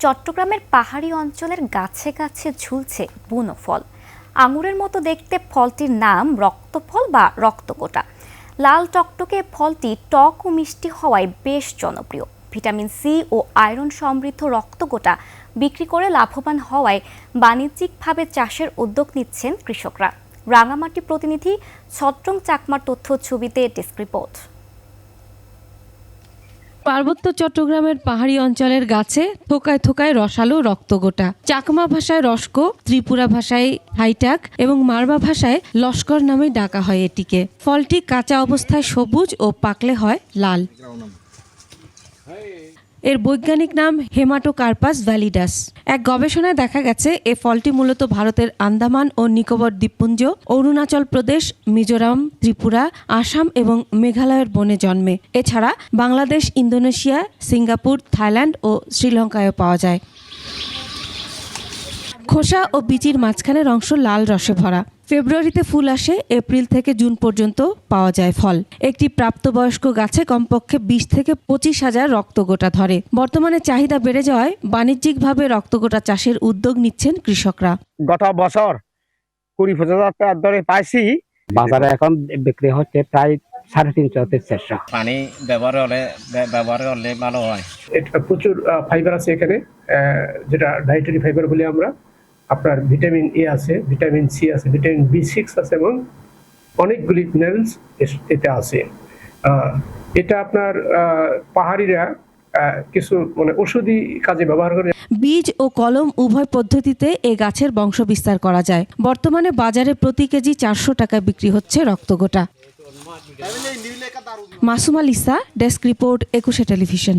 চট্টগ্রামের পাহাড়ি অঞ্চলের গাছে গাছে ঝুলছে বুনো ফল। আঙুরের মতো দেখতে ফলটির নাম রক্তফল বা রক্তকোটা। লাল টকটকে ফলটি টক ও মিষ্টি হওয়ায় বেশ জনপ্রিয়। ভিটামিন সি ও আয়রন সমৃদ্ধ রক্তকোটা বিক্রি করে লাভবান হওয়ায় বাণিজ্যিকভাবে চাষের উদ্যোগ নিচ্ছেন কৃষকরা। রাঙামাটি প্রতিনিধি ছত্রং চাকমার তথ্য ছবিতে ডেস্ক রিপোর্ট। পার্বত্য চট্টগ্রামের পাহাড়ি অঞ্চলের গাছে থোকায় থোকায় রসালো রক্তগোটা। চাকমা ভাষায় রস্কো, ত্রিপুরা ভাষায় হাইটাক এবং মারবা ভাষায় লস্কর নামে ডাকা হয় এটিকে। ফলটি কাঁচা অবস্থায় সবুজ ও পাকলে হয় লাল। এর বৈজ্ঞানিক নাম হেমাটোকার্পাস ভ্যালিডাস। এক গবেষণায় দেখা গেছে এ ফলটি মূলত ভারতের আন্দামান ও নিকোবর দ্বীপপুঞ্জ, অরুণাচল প্রদেশ, মিজোরাম, ত্রিপুরা, আসাম এবং মেঘালয়ের বনে জন্মে। এছাড়া বাংলাদেশ, ইন্দোনেশিয়া, সিঙ্গাপুর, থাইল্যান্ড ও শ্রীলঙ্কায়ও পাওয়া যায়। খোসা ও বিচির মাঝখানের অংশ লাল রসে ভরা। ফেব্রুয়ারিতে ফুল আসে, এপ্রিল থেকে জুন পর্যন্ত পাওয়া যায় ফল। একটি প্রাপ্তবয়স্ক গাছে কমপক্ষে 20 থেকে 25 হাজার রক্তগোটা ধরে। বর্তমানে চাহিদা বেড়ে যাওয়ায় বাণিজ্যিকভাবে রক্তগোটা চাষের উদ্যোগ নিচ্ছেন কৃষকরা। গত বছর 20,000 টাকা দরে পাইছি, বাজারে এখন বিক্রি হচ্ছে প্রায় 350-400। পানি ব্যবহার হলে ভালো হয়। এটা প্রচুর ফাইবার আছে এখানে, যেটা ডায়েটারি ফাইবার বলি আমরা। আপনার ভিটামিন এ আছে, ভিটামিন সি আছে, ভিটামিন B6 আছে এবং অনেকগুলি মিনারেলস এতে আছে। এটা আপনার পাহাড়িরা কিছু ঔষধি কাজে ব্যবহার করে। বীজ ও কলম উভয় পদ্ধতিতে এ গাছের বংশ বিস্তার করা যায়। বর্তমানে বাজারে প্রতি কেজি 400 টাকায় বিক্রি হচ্ছে রক্তগোটা। Masuma Lisa, desk report, 21 television.